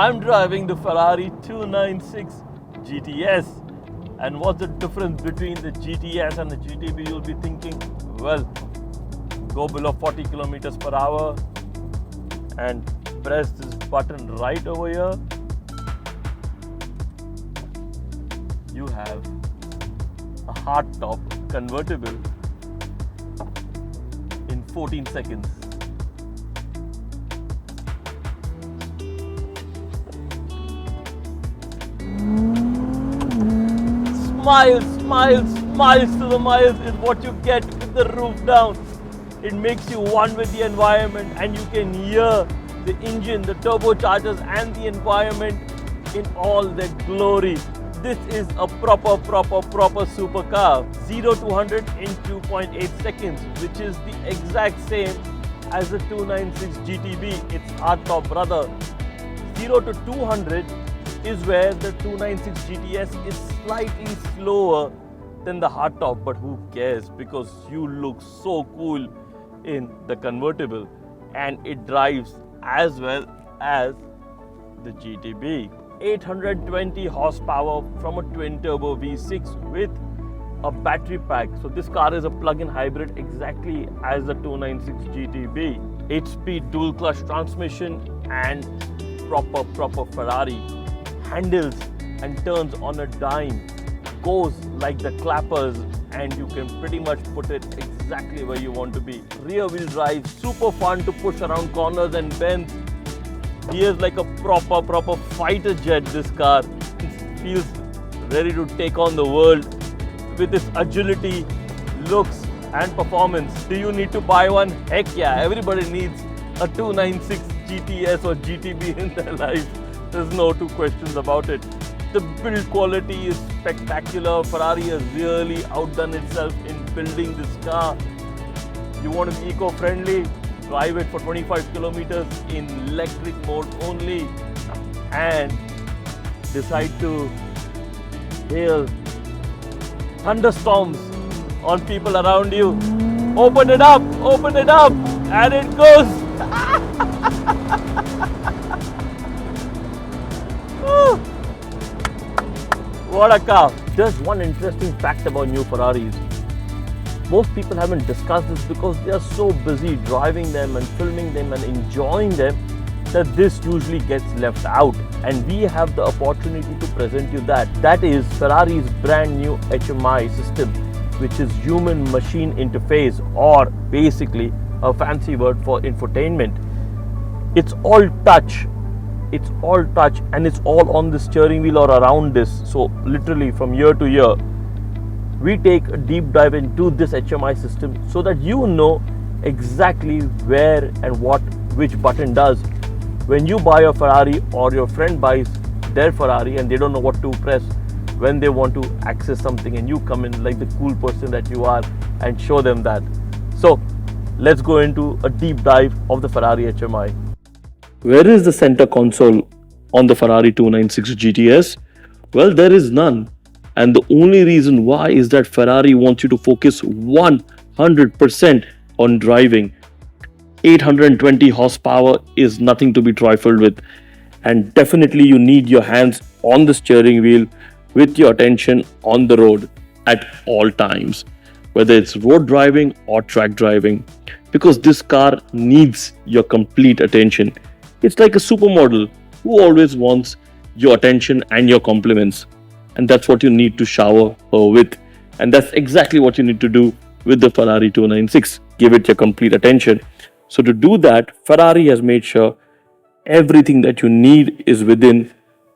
I'm driving the Ferrari 296 GTS. And what's the difference between the GTS and the GTB? You'll be thinking, well, go below 40 kilometers per hour and press this button right over here. You have a hardtop convertible in 14 seconds. Smiles to the miles is what you get with the roof down. It makes you one with the environment, and you can hear the engine, the turbochargers and the environment in all their glory. This is a proper supercar. 0 to 100 in 2.8 seconds, which is the exact same as the 296 GTB, its hardtop brother. 0 to 200 is where the 296 GTS is slightly slower than the hardtop, but who cares, because you look so cool in the convertible and it drives as well as the GTB. 820 horsepower from a twin turbo V6 with a battery pack. So this car is a plug-in hybrid exactly as the 296 GTB. 8-speed dual clutch transmission and proper Ferrari. Handles and turns on a dime, goes like the clappers, and you can pretty much put it exactly where you want to be. Rear wheel drive, super fun to push around corners and bends. Here's like a proper fighter jet. This car feels ready to take on the world with its agility, looks and performance. Do you need to buy one? Heck yeah, everybody needs a 296 GTS or GTB in their life. There's no two questions about it. The build quality is spectacular. Ferrari has really outdone itself in building this car. You want to be eco-friendly? Drive it for 25 kilometers in electric mode only and decide to hail thunderstorms on people around you. Open it up, and it goes. What a car. There's one interesting fact about new Ferraris. Most people haven't discussed this because they are so busy driving them and filming them and enjoying them that this usually gets left out. And we have the opportunity to present you that. That is Ferrari's brand new HMI system, which is human machine interface, or basically a fancy word for infotainment. It's all touch. And it's all on the steering wheel or around this. So literally from year to year, we take a deep dive into this HMI system so that you know exactly where and what which button does. When you buy a Ferrari or your friend buys their Ferrari and they don't know what to press when they want to access something, and you come in like the cool person that you are and show them that. So let's go into a deep dive of the Ferrari HMI. Where is the center console on the Ferrari 296 GTS? Well, there is none. And the only reason why is that Ferrari wants you to focus 100% on driving. 820 horsepower is nothing to be trifled with. And definitely you need your hands on the steering wheel with your attention on the road at all times, whether it's road driving or track driving, because this car needs your complete attention. It's like a supermodel who always wants your attention and your compliments. And that's what you need to shower her with. And that's exactly what you need to do with the Ferrari 296. Give it your complete attention. So to do that, Ferrari has made sure everything that you need is within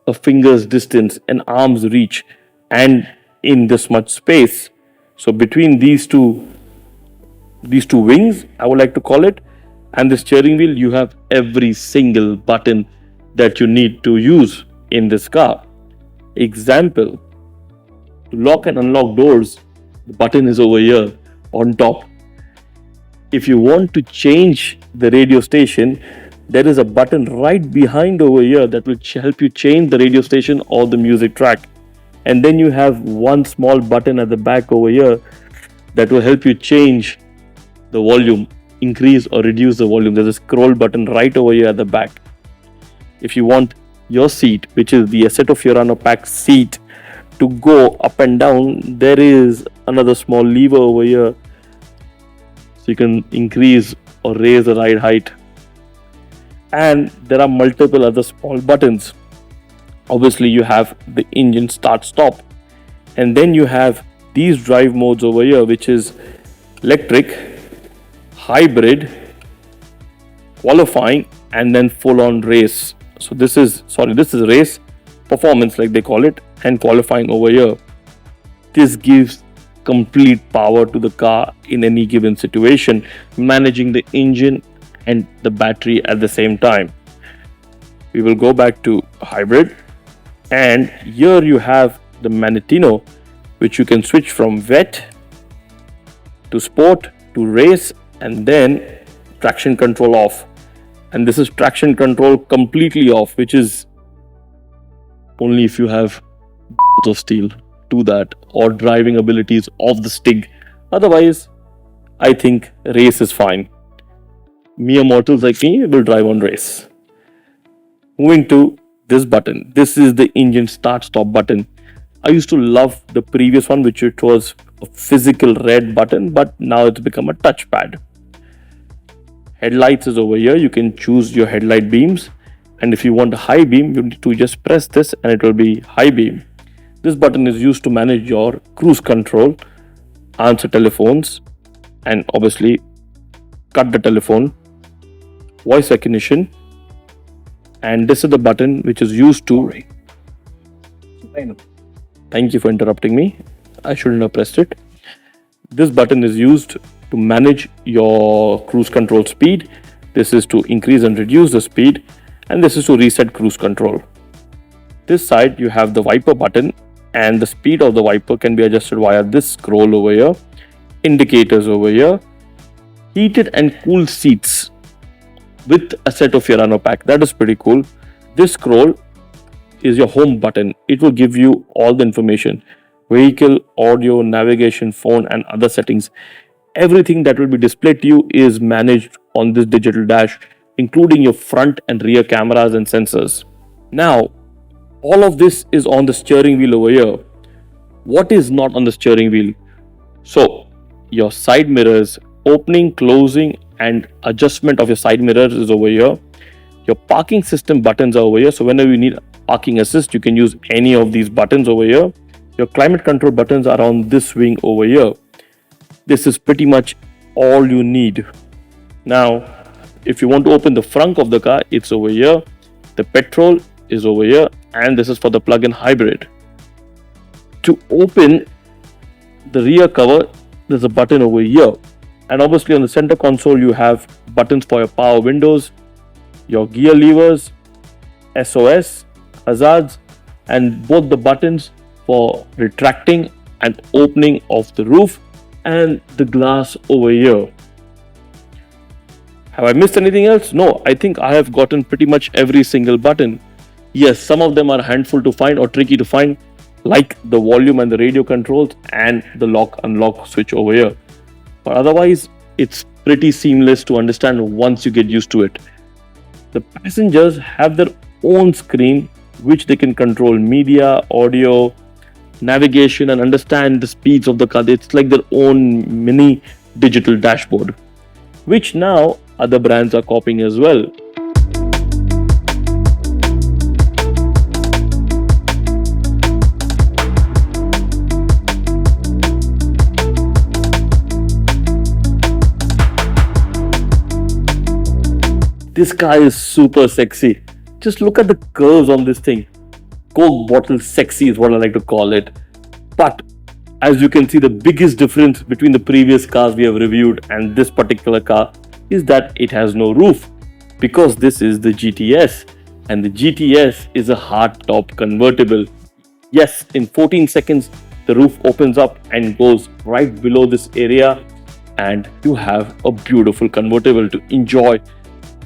a finger's distance, an arm's reach, and in this much space. So between these two wings, I would like to call it, and the steering wheel, you have every single button that you need to use in this car. Example, to lock and unlock doors, the button is over here on top. If you want to change the radio station, there is a button right behind over here that will help you change the radio station or the music track. And then you have one small button at the back over here that will help you change the volume, increase or reduce the volume. There's a scroll button right over here at the back. If you want your seat, which is the Aceto pack seat, to go up and down, there is another small lever over here, so you can increase or raise the ride height. And there are multiple other small buttons. Obviously, you have the engine start stop, and then you have these drive modes over here, which is electric, hybrid, qualifying, and then full on race. So this is race, performance like they call it, and qualifying over here. This gives complete power to the car in any given situation, managing the engine and the battery at the same time. We will go back to hybrid, and here you have the Manettino, which you can switch from wet to sport to race, and then traction control off. And this is traction control completely off, which is only if you have of steel to that, or driving abilities of the Stig. Otherwise, I think race is fine. Mere mortals like me will drive on race. Moving to this button. This is the engine start stop button. I used to love the previous one, which it was a physical red button, but now it's become a touchpad. Headlights is over here. You can choose your headlight beams, and if you want a high beam, you need to just press this and it will be high beam. This button is used to manage your cruise control, answer telephones, and obviously cut the telephone, voice recognition. And this is the button which is used to... Thank you for interrupting me. I shouldn't have pressed it. This button is used to manage your cruise control speed. This is to increase and reduce the speed, and this is to reset cruise control. This side you have the wiper button, and the speed of the wiper can be adjusted via this scroll over here. Indicators over here. Heated and cooled seats with Aceto pack. That is pretty cool. This scroll is your home button. It will give you all the information: vehicle, audio, navigation, phone, and other settings. Everything that will be displayed to you is managed on this digital dash, including your front and rear cameras and sensors. Now, all of this is on the steering wheel over here. What is not on the steering wheel? So, your side mirrors, opening, closing, and adjustment of your side mirrors is over here. Your parking system buttons are over here. So, whenever you need parking assist, you can use any of these buttons over here. Your climate control buttons are on this wing over here. This is pretty much all you need. Now, if you want to open the front of the car, it's over here. The petrol is over here, and this is for the plug-in hybrid. To open the rear cover, there's a button over here. And obviously on the center console, you have buttons for your power windows, your gear levers, SOS, hazards, and both the buttons for retracting and opening of the roof, and the glass over here. Have I missed anything else? No, I think I have gotten pretty much every single button. Yes, some of them are a handful to find or tricky to find, like the volume and the radio controls and the lock unlock switch over here. But otherwise, it's pretty seamless to understand once you get used to it. The passengers have their own screen which they can control media, audio, navigation, and understand the speeds of the car. It's like their own mini digital dashboard, which now other brands are copying as well. This car is super sexy. Just look at the curves on this thing. Coke bottle sexy is what I like to call it. But as you can see, the biggest difference between the previous cars we have reviewed and this particular car is that it has no roof, because this is the GTS, and the GTS is a hardtop convertible. Yes, in 14 seconds the roof opens up and goes right below this area, and you have a beautiful convertible to enjoy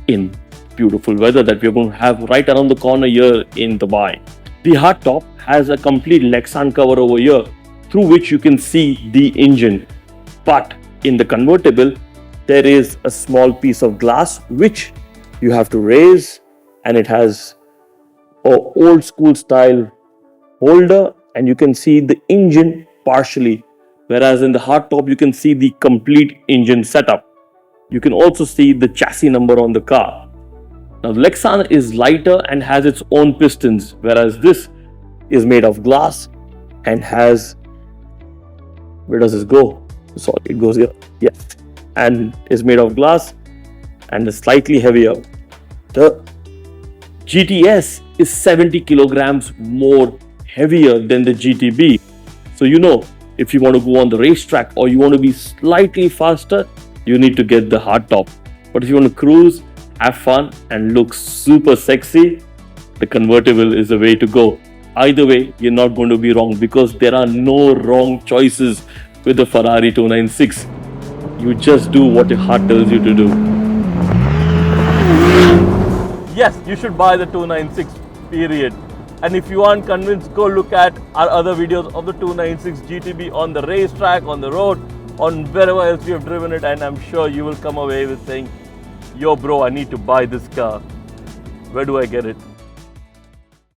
in beautiful weather that we're going to have right around the corner here in Dubai. The hardtop has a complete Lexan cover over here through which you can see the engine, but in the convertible there is a small piece of glass which you have to raise, and it has old school style holder, and you can see the engine partially, whereas in the hardtop you can see the complete engine setup. You can also see the chassis number on the car. Now the Lexan is lighter and has its own pistons, whereas this is made of glass and has, where does this go? Sorry, it goes here. Yes, and is made of glass and is slightly heavier. The GTS is 70 kilograms more heavier than the GTB. So if you want to go on the racetrack or you want to be slightly faster, you need to get the hardtop. But if you want to cruise, have fun and look super sexy, the convertible is the way to go. Either way, you're not going to be wrong, because there are no wrong choices with the Ferrari 296. You just do what your heart tells you to do. Yes, you should buy the 296, period. And if you aren't convinced, go look at our other videos of the 296 GTB on the racetrack, on the road, on wherever else you have driven it, and I'm sure you will come away with saying, yo bro, I need to buy this car. Where do I get it?